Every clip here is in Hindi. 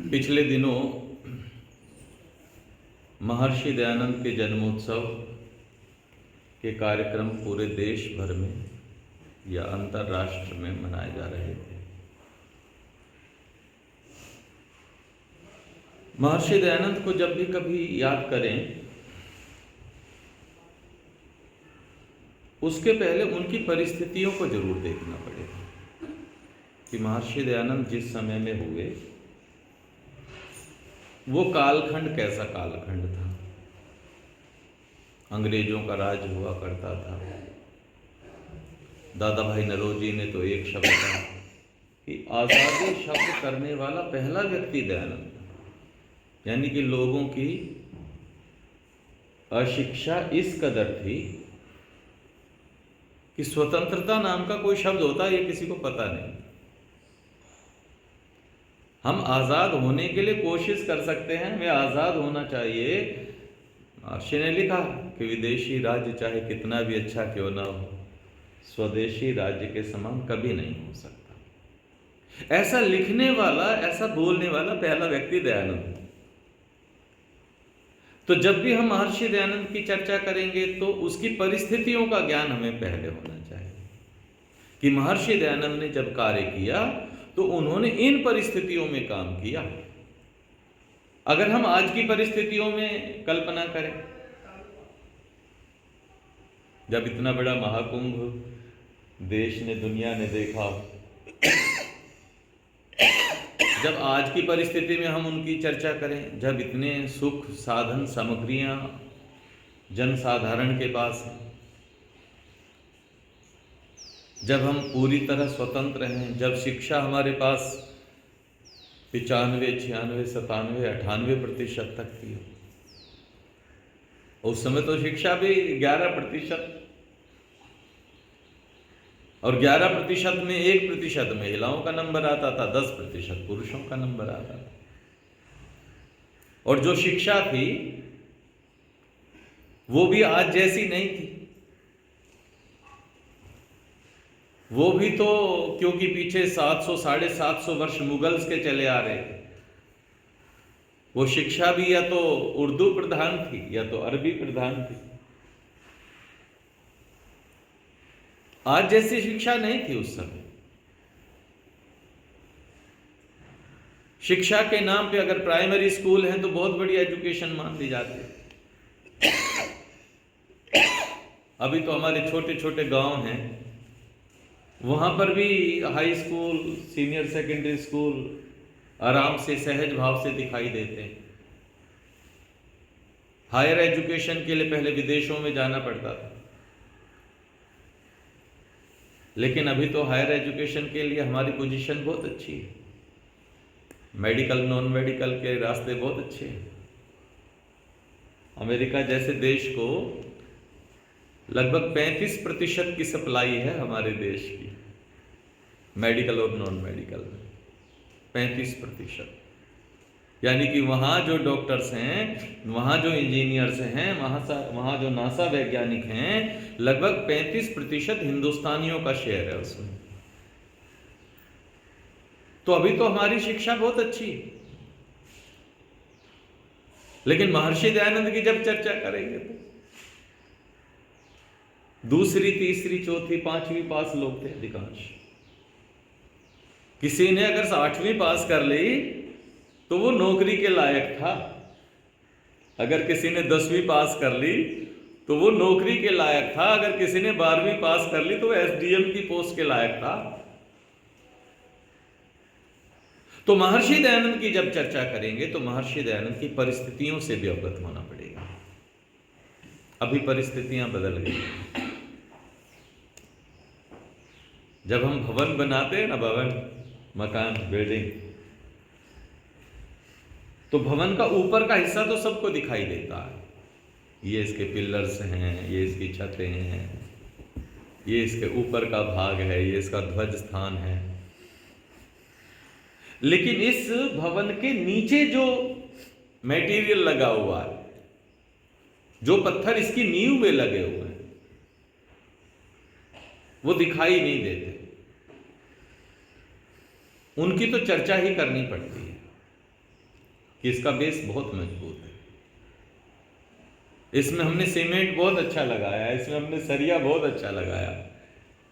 पिछले दिनों महर्षि दयानंद के जन्मोत्सव के कार्यक्रम पूरे देश भर में या अंतर्राष्ट्र में मनाए जा रहे थे। महर्षि दयानंद को जब भी कभी याद करें, उसके पहले उनकी परिस्थितियों को जरूर देखना पड़ेगा कि महर्षि दयानंद जिस समय में हुए वो कालखंड कैसा कालखंड था। अंग्रेजों का राज हुआ करता था। दादा भाई नरोजी ने तो एक शब्द कहा कि आज़ादी शब्द करने वाला पहला व्यक्ति दयानंद था। यानी कि लोगों की अशिक्षा इस कदर थी कि स्वतंत्रता नाम का कोई शब्द होता है ये किसी को पता नहीं। हम आज़ाद होने के लिए कोशिश कर सकते हैं, हमें आज़ाद होना चाहिए। महर्षि ने लिखा कि विदेशी राज्य चाहे कितना भी अच्छा क्यों ना हो, स्वदेशी राज्य के समान कभी नहीं हो सकता। ऐसा लिखने वाला, ऐसा बोलने वाला पहला व्यक्ति दयानंद। तो जब भी हम महर्षि दयानंद की चर्चा करेंगे तो उसकी परिस्थितियों का ज्ञान हमें पहले होना चाहिए कि महर्षि दयानंद ने जब कार्य किया तो उन्होंने इन परिस्थितियों में काम किया। अगर हम आज की परिस्थितियों में कल्पना करें, जब इतना बड़ा महाकुंभ देश ने, दुनिया ने देखा, जब आज की परिस्थिति में हम उनकी चर्चा करें, जब इतने सुख साधन सामग्रियां जनसाधारण के पास हैं, जब हम पूरी तरह स्वतंत्र हैं, जब शिक्षा हमारे पास 95, 96, 97, 98% तक थी। उस समय तो शिक्षा भी 11%, और 11% में 1% महिलाओं का नंबर आता था, 10% पुरुषों का नंबर आता था। और जो शिक्षा थी वो भी आज जैसी नहीं थी। वो भी तो क्योंकि पीछे 700, 750 वर्ष मुगल्स के चले आ रहे थे। वो शिक्षा भी या तो उर्दू प्रधान थी या तो अरबी प्रधान थी। आज जैसी शिक्षा नहीं थी उस समय। शिक्षा के नाम पे अगर प्राइमरी स्कूल है तो बहुत बड़ी एजुकेशन मान ली जाती है। अभी तो हमारे छोटे छोटे गांव हैं, वहां पर भी high school, senior secondary school आराम से सहज भाव से दिखाई देते हैं। हायर एजुकेशन के लिए पहले विदेशों में जाना पड़ता था, लेकिन अभी तो हायर एजुकेशन के लिए हमारी पोजीशन बहुत अच्छी है। मेडिकल, नॉन मेडिकल के रास्ते बहुत अच्छे हैं। अमेरिका जैसे देश को लगभग 35% की सप्लाई है हमारे देश की, मेडिकल और नॉन मेडिकल में 35%। यानी कि वहाँ जो डॉक्टर्स हैं, वहाँ जो इंजीनियर्स हैं, वहाँ जो नासा वैज्ञानिक हैं, लगभग 35% हिंदुस्तानियों का शेयर है उसमें। तो अभी तो हमारी शिक्षा बहुत अच्छी है। लेकिन महर्षि दयानंद की जब चर्चा करेंगे तो दूसरी, तीसरी, चौथी, 5वीं पास लोग थे अधिकांश। किसी ने अगर 8वीं पास कर ली तो वो नौकरी के लायक था। अगर किसी ने 10वीं पास कर ली तो वो नौकरी के लायक था। अगर किसी ने 12वीं पास कर ली तो वो एसडीएम की पोस्ट के लायक था। तो महर्षि दयानंद की जब चर्चा करेंगे तो महर्षि दयानंद की परिस्थितियों से भी अवगत होना पड़ेगा। अभी परिस्थितियां बदल गई। जब हम भवन बनाते हैं ना, भवन, मकान, बिल्डिंग, तो भवन का ऊपर का हिस्सा तो सबको दिखाई देता है। ये इसके पिलर्स हैं, ये इसकी छतें हैं, ये इसके ऊपर का भाग है, ये इसका ध्वज स्थान है। लेकिन इस भवन के नीचे जो मटेरियल लगा हुआ है, जो पत्थर इसकी नींव में लगे हुए हैं, वो दिखाई नहीं देते। उनकी तो चर्चा ही करनी पड़ती है। कि इसका बेस बहुत मजबूत है, इसमें हमने सीमेंट बहुत अच्छा लगाया, इसमें हमने सरिया बहुत अच्छा लगाया,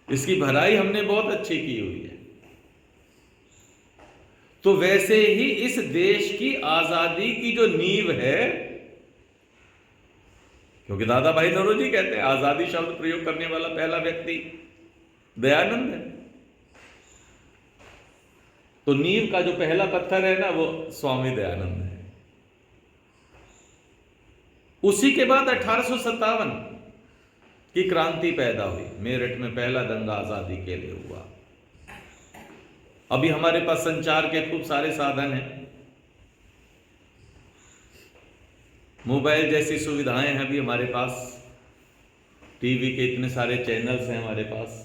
इसकी भराई हमने बहुत अच्छी की हुई है। तो वैसे ही इस देश की आजादी की जो नींव है, क्योंकि दादा भाई नौरोजी कहते हैं आजादी शब्द प्रयोग करने वाला पहला व्यक्ति दयानंद है, तो नींव का जो पहला पत्थर है ना, वो स्वामी दयानंद है। उसी के बाद 1857 की क्रांति पैदा हुई, मेरठ में पहला दंगा आजादी के लिए हुआ। अभी हमारे पास संचार के खूब सारे साधन हैं, मोबाइल जैसी सुविधाएं हैं अभी हमारे पास, टीवी के इतने सारे चैनल्स हैं हमारे पास।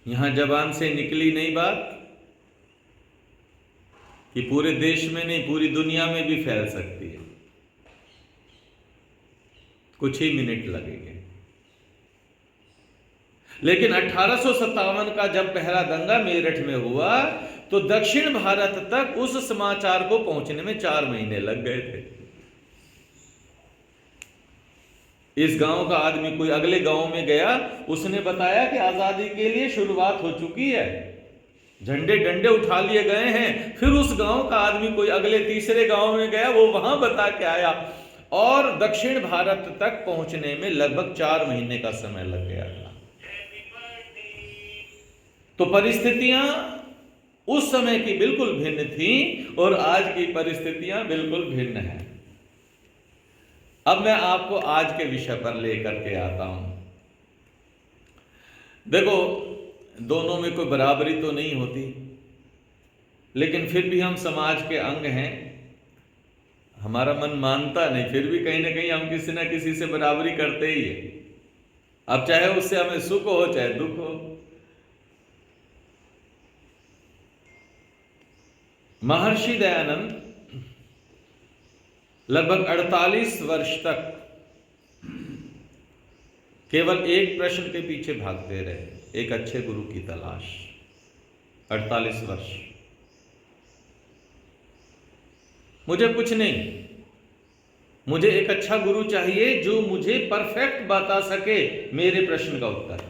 यहां जबान से निकली नई बात कि पूरे देश में नहीं पूरी दुनिया में भी फैल सकती है, कुछ ही मिनट लगेंगे। लेकिन 1857 का जब पहला दंगा मेरठ में हुआ तो दक्षिण भारत तक उस समाचार को पहुंचने में 4 महीने लग गए थे। इस गांव का आदमी कोई अगले गांव में गया, उसने बताया कि आजादी के लिए शुरुआत हो चुकी है, झंडे डंडे उठा लिए गए हैं। फिर उस गांव का आदमी कोई अगले तीसरे गांव में गया, वो वहां बता के आया, और दक्षिण भारत तक पहुंचने में लगभग 4 महीने का समय लग गया था। तो परिस्थितियां उस समय की बिल्कुल भिन्न थी और आज की परिस्थितियां बिल्कुल भिन्न हैं। अब मैं आपको आज के विषय पर लेकर के आता हूं। देखो, दोनों में कोई बराबरी तो नहीं होती, लेकिन फिर भी हम समाज के अंग हैं। हमारा मन मानता नहीं, फिर भी कहीं ना कहीं हम किसी ना किसी से बराबरी करते ही है। अब चाहे उससे हमें सुख हो चाहे दुख हो। महर्षि दयानंद लगभग 48 वर्ष तक केवल एक प्रश्न के पीछे भागते रहे, एक अच्छे गुरु की तलाश। 48 वर्ष। मुझे कुछ नहीं, मुझे एक अच्छा गुरु चाहिए जो मुझे परफेक्ट बता सके मेरे प्रश्न का उत्तर।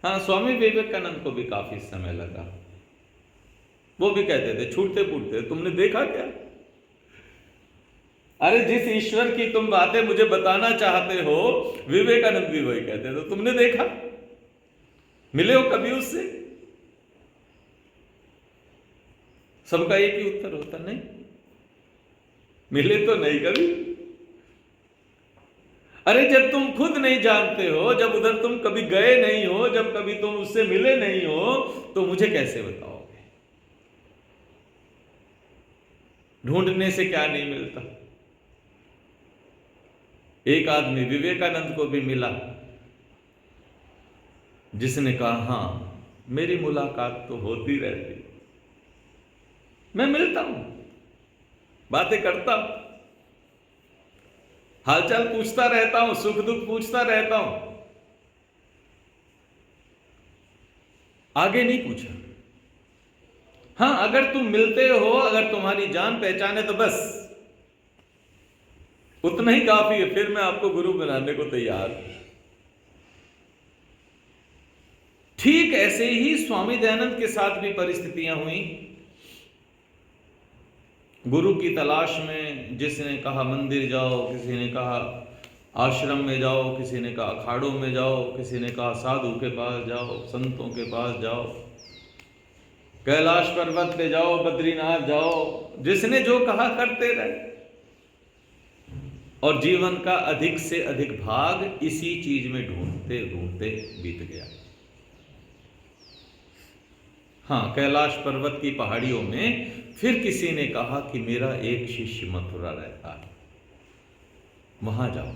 हाँ, स्वामी विवेकानंद को भी काफी समय लगा। वो भी कहते थे छूटते फूटते, तुमने देखा क्या? अरे जिस ईश्वर की तुम बातें मुझे बताना चाहते हो, विवेकानंद भी वही कहते थे, तुमने देखा? मिले हो कभी उससे? सबका एक ही उत्तर होता, नहीं मिले तो नहीं कभी। अरे जब तुम खुद नहीं जानते हो, जब उधर तुम कभी गए नहीं हो, जब कभी तुम उससे मिले नहीं हो, तो मुझे कैसे बताओगे? ढूंढने से क्या नहीं मिलता। एक आदमी विवेकानंद को भी मिला जिसने कहा, हां मेरी मुलाकात तो होती रहती, मैं मिलता हूं, बातें करता हूं, हालचाल पूछता रहता हूं, सुख दुख पूछता रहता हूं। आगे नहीं पूछा। हां, अगर तुम मिलते हो, अगर तुम्हारी जान पहचान है तो बस उतना ही काफी है, फिर मैं आपको गुरु बनाने को तैयार हूं। ठीक ऐसे ही स्वामी दयानंद के साथ भी परिस्थितियां हुई। गुरु की तलाश में जिसने कहा मंदिर जाओ, किसी ने कहा आश्रम में जाओ, किसी ने कहा अखाड़ों में जाओ, किसी ने कहा साधु के पास जाओ, संतों के पास जाओ, कैलाश पर्वत पे जाओ, बद्रीनाथ जाओ, जिसने जो कहा करते रहे। और जीवन का अधिक से अधिक भाग इसी चीज में ढूंढते ढूंढते बीत गया। हाँ, कैलाश पर्वत की पहाड़ियों में फिर किसी ने कहा कि मेरा एक शिष्य मथुरा रहता है, वहां जाओ।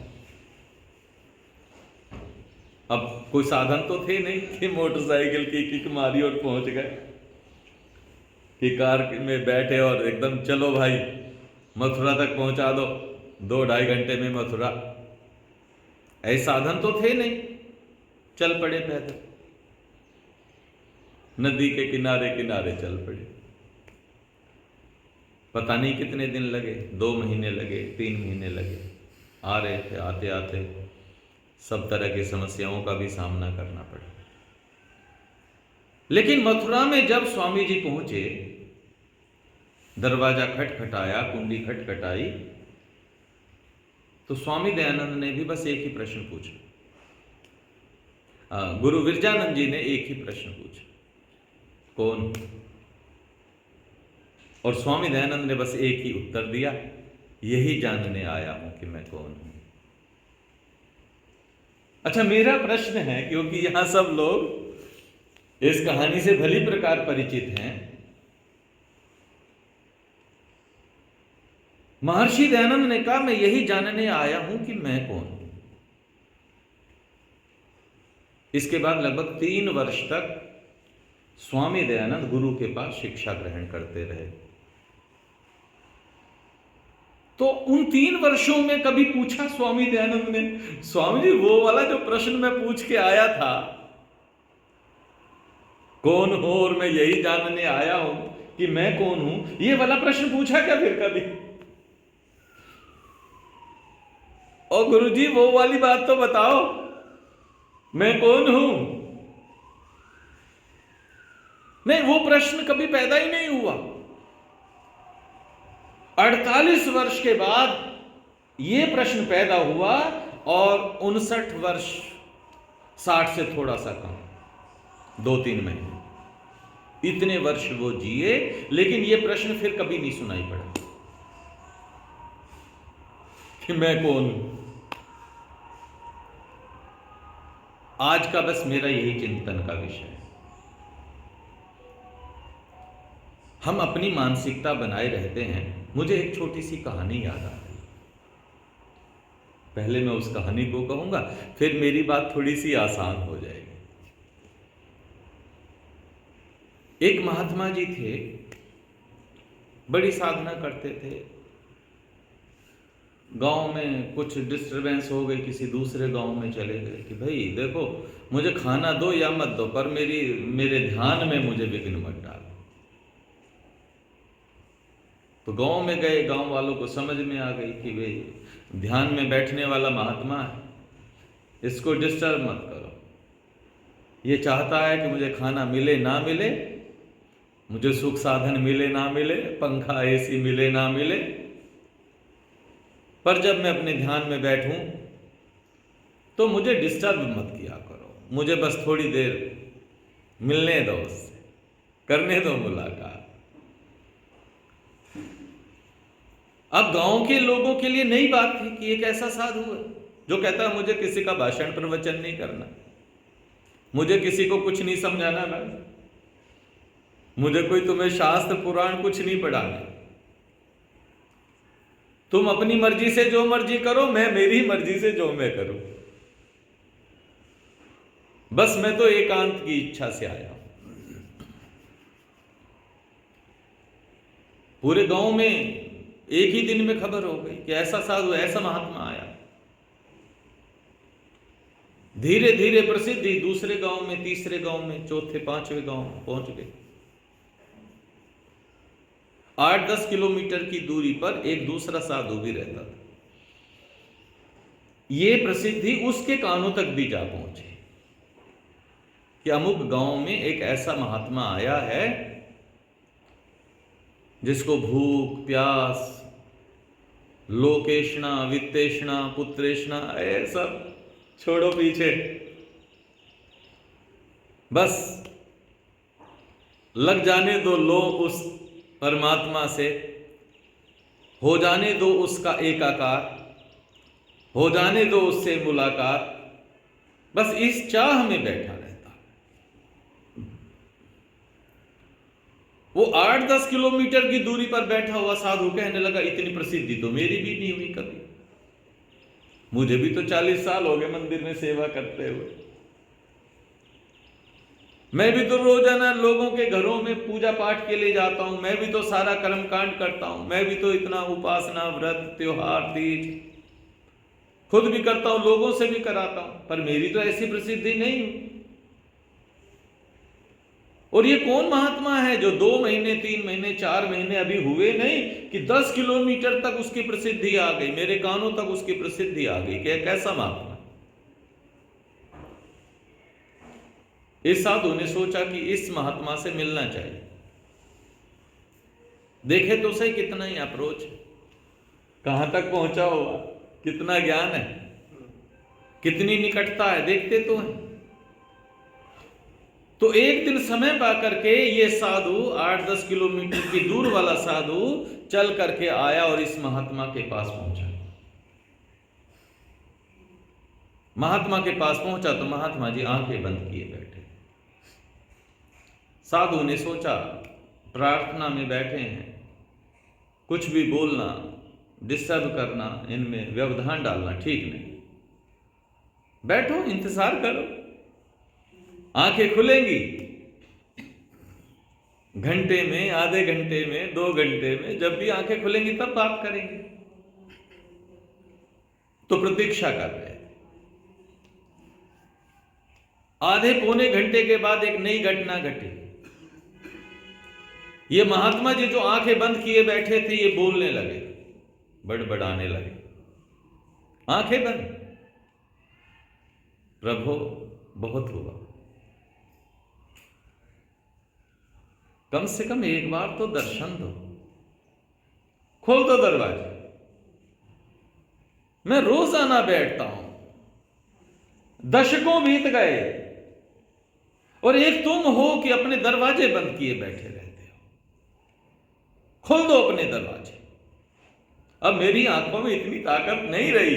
अब कोई साधन तो थे नहीं कि मोटरसाइकिल की किक मारी और पहुंच गए, कि कार में बैठे और एकदम चलो भाई मथुरा तक पहुंचा दो, 2-2.5 घंटे में मथुरा। ऐसे साधन तो थे नहीं, चल पड़े पैदल, नदी के किनारे किनारे चल पड़े। पता नहीं कितने दिन लगे, 2 महीने लगे, 3 महीने लगे, आ रहे थे। आते आते सब तरह की समस्याओं का भी सामना करना पड़ा। लेकिन मथुरा में जब स्वामी जी पहुंचे, दरवाजा खटखटाया, कुंडी खटखटाई, तो स्वामी दयानंद ने भी बस एक ही प्रश्न पूछा। गुरु विरजानंद जी ने एक ही प्रश्न पूछा, कौन? और स्वामी दयानंद ने बस एक ही उत्तर दिया, यही जानने आया हूं कि मैं कौन हूं। अच्छा, मेरा प्रश्न है, क्योंकि यहां सब लोग इस कहानी से भली प्रकार परिचित हैं, महर्षि दयानंद ने कहा मैं यही जानने आया हूं कि मैं कौन हूं। इसके बाद लगभग 3 वर्ष तक स्वामी दयानंद गुरु के पास शिक्षा ग्रहण करते रहे। तो उन 3 वर्षों में कभी पूछा स्वामी दयानंद ने, स्वामी जी वो वाला जो प्रश्न मैं पूछ के आया था, कौन हो और मैं यही जानने आया हूं कि मैं कौन हूं, ये वाला प्रश्न पूछा क्या फिर कभी? और गुरुजी वो वाली बात तो बताओ, मैं कौन हूं? नहीं, वो प्रश्न कभी पैदा ही नहीं हुआ। 48 वर्ष के बाद ये प्रश्न पैदा हुआ, और 59 वर्ष, 60 से थोड़ा सा कम, 2-3 महीने, इतने वर्ष वो जिए, लेकिन ये प्रश्न फिर कभी नहीं सुनाई पड़ा कि मैं कौन हूं। आज का बस मेरा यही चिंतन का विषय है। हम अपनी मानसिकता बनाए रहते हैं। मुझे एक छोटी सी कहानी याद आ रही, पहले मैं उस कहानी को कहूंगा, फिर मेरी बात थोड़ी सी आसान हो जाएगी। एक महात्मा जी थे, बड़ी साधना करते थे। गांव में कुछ डिस्टरबेंस हो गई, किसी दूसरे गांव में चले गए कि भाई देखो, मुझे खाना दो या मत दो, पर मेरे ध्यान में मुझे विघ्न मत डालो। तो गांव में गए, गांव वालों को समझ में आ गई कि भाई ध्यान में बैठने वाला महात्मा है, इसको डिस्टर्ब मत करो। ये चाहता है कि मुझे खाना मिले ना मिले, मुझे सुख साधन मिले ना मिले, पंखा एसी मिले ना मिले, पर जब मैं अपने ध्यान में बैठूं तो मुझे डिस्टर्ब मत किया करो, मुझे बस थोड़ी देर मिलने दो, उससे करने दो मुलाकात। अब गांव के लोगों के लिए नई बात थी कि एक ऐसा साधु है जो कहता है मुझे किसी का भाषण प्रवचन नहीं करना, मुझे किसी को कुछ नहीं समझाना, मुझे कोई तुम्हें शास्त्र पुराण कुछ नहीं पढ़ाना, तुम अपनी मर्जी से जो मर्जी करो, मैं मेरी मर्जी से जो मैं करूं, बस मैं तो एकांत की इच्छा से आया हूं। पूरे गांव में एक ही दिन में खबर हो गई कि ऐसा साधु, ऐसा महात्मा आया। धीरे धीरे प्रसिद्धि दूसरे गांव में, तीसरे गांव में, चौथे, 5वें गांव में पहुंच गए। 8-10 किलोमीटर की दूरी पर एक दूसरा साधु भी रहता था। ये प्रसिद्धि उसके कानों तक भी जा पहुंची कि अमुक गांव में एक ऐसा महात्मा आया है जिसको भूख, प्यास, लोकेशना, वित्तेषणा, पुत्रेषणा, ये सब छोड़ो पीछे, बस लग जाने दो लो उस परमात्मा से, हो जाने दो उसका एकाकार, हो जाने दो उससे मुलाकात, बस इस चाह में बैठा रहता। वो 8-10 किलोमीटर की दूरी पर बैठा हुआ साधु कहने लगा, इतनी प्रसिद्धि तो मेरी भी नहीं हुई कभी, मुझे भी तो 40 साल हो गए मंदिर में सेवा करते हुए, मैं भी तो रोजाना लोगों के घरों में पूजा पाठ के लिए जाता हूं, मैं भी तो सारा कर्म कांड करता हूं, मैं भी तो इतना उपासना, व्रत, त्योहार, तीज खुद भी करता हूं, लोगों से भी कराता हूं, पर मेरी तो ऐसी प्रसिद्धि नहीं। और ये कौन महात्मा है जो 2 महीने 3 महीने 4 महीने अभी हुए नहीं कि 10 किलोमीटर तक उसकी प्रसिद्धि आ गई, मेरे कानों तक उसकी प्रसिद्धि आ गई। कैसा महात्मा? इस साधु ने सोचा कि इस महात्मा से मिलना चाहिए। देखे तो सही कितना ही अप्रोच, कहां तक पहुंचा होगा, कितना ज्ञान है, कितनी निकटता है, देखते तो हैं। तो एक दिन समय पा करके ये साधु 8-10 किलोमीटर की दूर वाला साधु चल करके आया और इस महात्मा के पास पहुंचा। महात्मा के पास पहुंचा तो महात्मा जी आंखें बंद किए बैठे। साधु ने सोचा प्रार्थना में बैठे हैं, कुछ भी बोलना, डिस्टर्ब करना, इनमें व्यवधान डालना ठीक नहीं। बैठो, इंतजार करो, आंखें खुलेंगी घंटे में, आधे घंटे में, 2 घंटे में, जब भी आंखें खुलेंगी तब बात करेंगे। तो प्रतीक्षा कर रहे। आधे पौने घंटे के बाद एक नई घटना घटी। ये महात्मा जी जो आंखें बंद किए बैठे थे, ये बोलने लगे, बड़बड़ाने लगे, आंखें बंद। प्रभु बहुत हुआ, कम से कम एक बार तो दर्शन दो, खोल दो दरवाजे। मैं रोजाना बैठता हूं, दशकों बीत गए, और एक तुम हो कि अपने दरवाजे बंद किए बैठे रहते हो। खोल दो अपने दरवाजे। अब मेरी आंखों में इतनी ताकत नहीं रही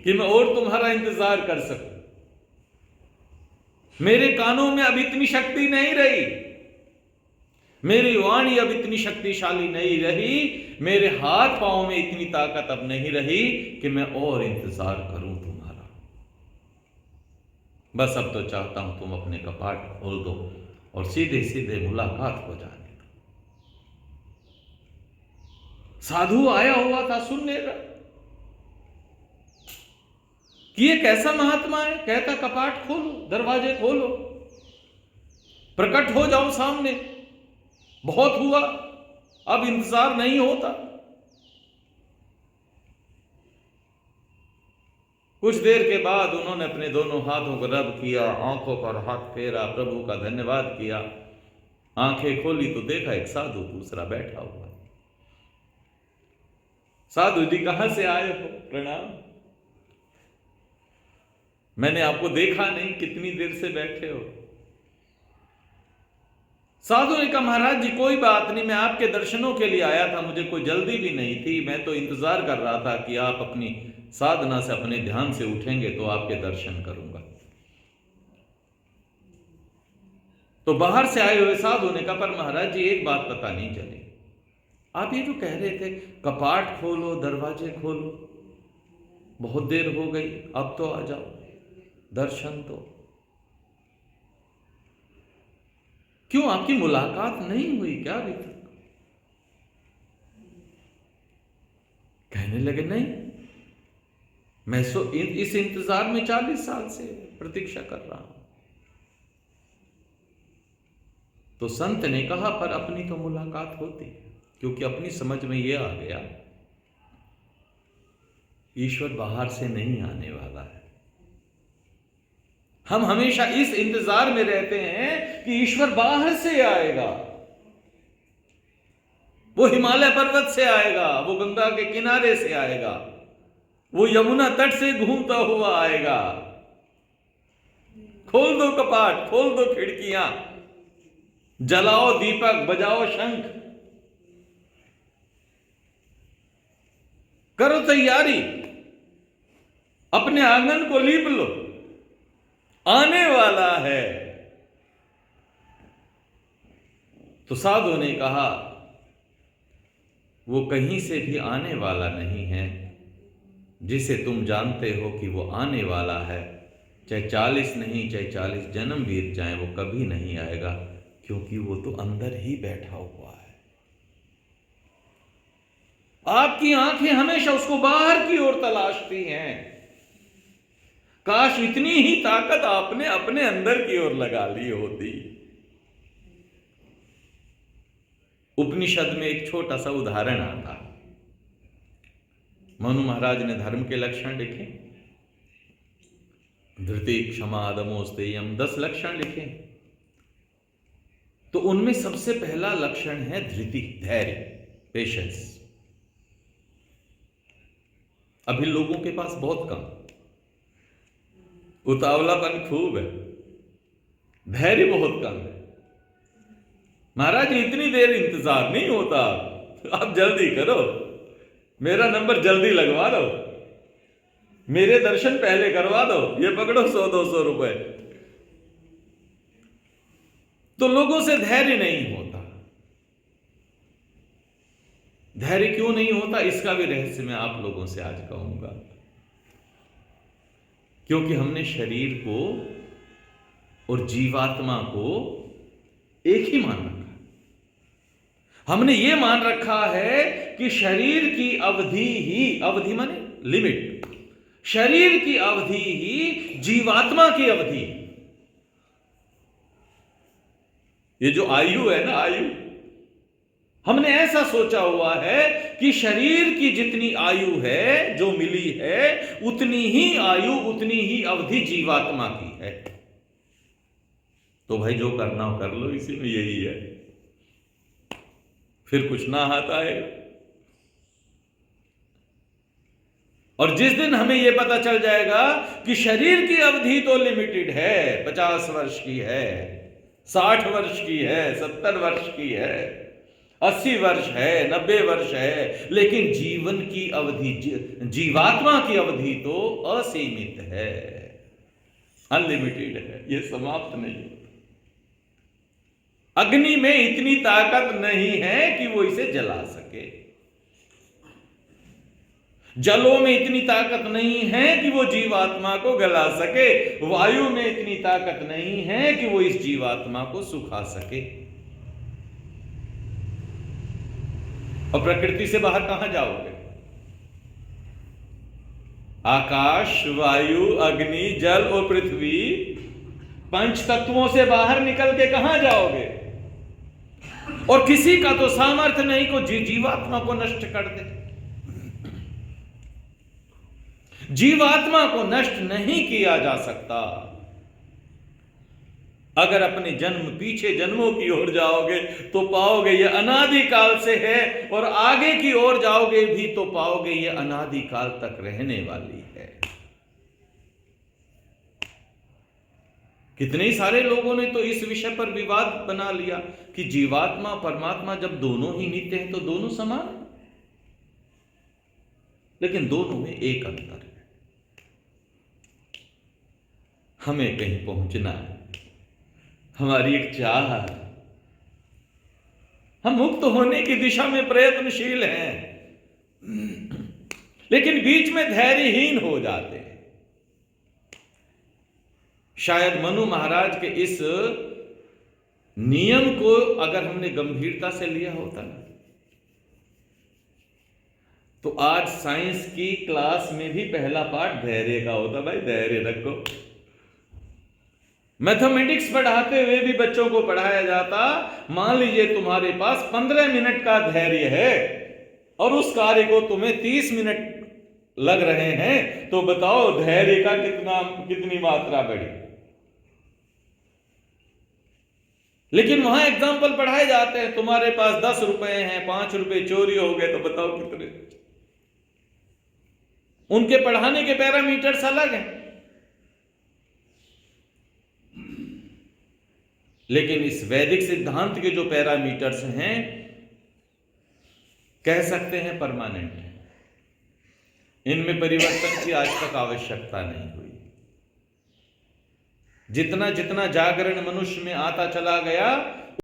कि मैं और तुम्हारा इंतजार कर सकूं। मेरे कानों में अब इतनी शक्ति नहीं रही, मेरी वाणी अब इतनी शक्तिशाली नहीं रही, मेरे हाथ पांव में इतनी ताकत अब नहीं रही कि मैं और इंतजार करूं तुम्हारा। बस अब तो चाहता हूं तुम अपने कपाट खोल दो और सीधे सीधे मुलाकात हो जाने दो। साधु आया हुआ था सुनने का कि ये कैसा महात्मा है। कहता कपाट खोलो, दरवाजे खोलो, प्रकट हो जाओ सामने, बहुत हुआ, अब इंतजार नहीं होता। कुछ देर के बाद उन्होंने अपने दोनों हाथों को रब किया, आंखों पर हाथ फेरा, प्रभु का धन्यवाद किया, आंखें खोली तो देखा एक साधु दूसरा बैठा हुआ। साधु जी कहां से आए हो? प्रणाम, मैंने आपको देखा नहीं, कितनी देर से बैठे हो? साधु ने कहा महाराज जी कोई बात नहीं, मैं आपके दर्शनों के लिए आया था, मुझे कोई जल्दी भी नहीं थी, मैं तो इंतजार कर रहा था कि आप अपनी साधना से, अपने ध्यान से उठेंगे तो आपके दर्शन करूंगा। तो बाहर से आए हुए साधु ने कहा पर महाराज जी एक बात पता नहीं चली, आप ये जो कह रहे थे कपाट खोलो, दरवाजे खोलो, बहुत देर हो गई, अब तो आ जाओ, दर्शन तो। क्यों, आपकी मुलाकात नहीं हुई क्या अभी तक? कहने लगे नहीं, मैं इस इंतजार में 40 साल से प्रतीक्षा कर रहा हूं। तो संत ने कहा पर अपनी तो मुलाकात होती है, क्योंकि अपनी समझ में यह आ गया ईश्वर बाहर से नहीं आने वाला है। हम हमेशा इस इंतजार में रहते हैं कि ईश्वर बाहर से आएगा, वो हिमालय पर्वत से आएगा, वो गंगा के किनारे से आएगा, वो यमुना तट से घूमता हुआ आएगा। खोल दो कपाट, खोल दो खिड़कियां, जलाओ दीपक, बजाओ शंख, करो तैयारी, अपने आंगन को लीप लो, आने वाला है। तो साधु ने कहा वो कहीं से भी आने वाला नहीं है, जिसे तुम जानते हो कि वो आने वाला है, चाहे 40 नहीं, चाहे 40 जन्म बीत जाए, वो कभी नहीं आएगा, क्योंकि वो तो अंदर ही बैठा हुआ है। आपकी आंखें हमेशा उसको बाहर की ओर तलाशती हैं। काश इतनी ही ताकत आपने अपने अंदर की ओर लगा ली होती। उपनिषद में एक छोटा सा उदाहरण आता। मनु महाराज ने धर्म के लक्षण लिखे, धृति, क्षमा, दमो, स्तेयम, 10 लक्षण लिखे। तो उनमें सबसे पहला लक्षण है धृति, धैर्य, पेशेंस। अभी लोगों के पास बहुत कम, उतावलापन खूब है, धैर्य बहुत कम है। महाराज इतनी देर इंतजार नहीं होता, आप जल्दी करो, मेरा नंबर जल्दी लगवा दो, मेरे दर्शन पहले करवा दो, ये पकड़ो 100-200 रुपए। तो लोगों से धैर्य नहीं होता। धैर्य क्यों नहीं होता, इसका भी रहस्य मैं आप लोगों से आज कहूंगा। क्योंकि हमने शरीर को और जीवात्मा को एक ही मान रखा। हमने ये मान रखा है कि शरीर की अवधि ही, अवधि माने लिमिट, शरीर की अवधि ही जीवात्मा की अवधि। ये जो आयु है ना, आयु, हमने ऐसा सोचा हुआ है कि शरीर की जितनी आयु है जो मिली है, उतनी ही आयु, उतनी ही अवधि जीवात्मा की है। तो भाई जो करना हो कर लो, इसी में यही है, फिर कुछ ना हाथ आएगा। और जिस दिन हमें यह पता चल जाएगा कि शरीर की अवधि तो लिमिटेड है, 50 वर्ष की है, 60 वर्ष की है, 70 वर्ष की है, 80 वर्ष है, 90 वर्ष है, लेकिन जीवन की अवधि, जीवात्मा की अवधि तो असीमित है, अनलिमिटेड है, यह समाप्त नहीं होता। अग्नि में इतनी ताकत नहीं है कि वो इसे जला सके, जलों में इतनी ताकत नहीं है कि वो जीवात्मा को गला सके, वायु में इतनी ताकत नहीं है कि वो इस जीवात्मा को सुखा सके। और प्रकृति से बाहर कहां जाओगे? आकाश, वायु, अग्नि, जल और पृथ्वी, 5 तत्वों से बाहर निकल के कहां जाओगे? और किसी का तो सामर्थ्य नहीं को जीवात्मा को नष्ट कर दे। जीवात्मा को नष्ट नहीं किया जा सकता। अगर अपने जन्म, पीछे जन्मों की ओर जाओगे तो पाओगे ये अनादि काल से है, और आगे की ओर जाओगे भी तो पाओगे ये अनादि काल तक रहने वाली है। कितने सारे लोगों ने तो इस विषय पर विवाद बना लिया कि जीवात्मा परमात्मा जब दोनों ही नित्य हैं तो दोनों समान, लेकिन दोनों में एक अंतर है। हमें कहीं पहुंचना है, हमारी एक चाह है, हम मुक्त होने की दिशा में प्रयत्नशील हैं, लेकिन बीच में धैर्यहीन हो जाते हैं। शायद मनु महाराज के इस नियम को अगर हमने गंभीरता से लिया होता ना, तो आज साइंस की क्लास में भी पहला पाठ धैर्य का होता। भाई धैर्य रखो। मैथमेटिक्स पढ़ाते हुए भी बच्चों को पढ़ाया जाता, मान लीजिए तुम्हारे पास 15 मिनट का धैर्य है और उस कार्य को तुम्हें 30 मिनट लग रहे हैं, तो बताओ धैर्य का कितनी मात्रा बढ़ी। लेकिन वहां एग्जाम्पल पढ़ाए जाते हैं, तुम्हारे पास 10 रुपए हैं, 5 रुपए चोरी हो गए, तो बताओ कितने। उनके पढ़ाने के पैरामीटर्स अलग हैं, लेकिन इस वैदिक सिद्धांत के जो पैरामीटर्स हैं, कह सकते हैं परमानेंट है। इनमें परिवर्तन की आज तक आवश्यकता नहीं हुई। जितना जितना जागरण मनुष्य में आता चला गया,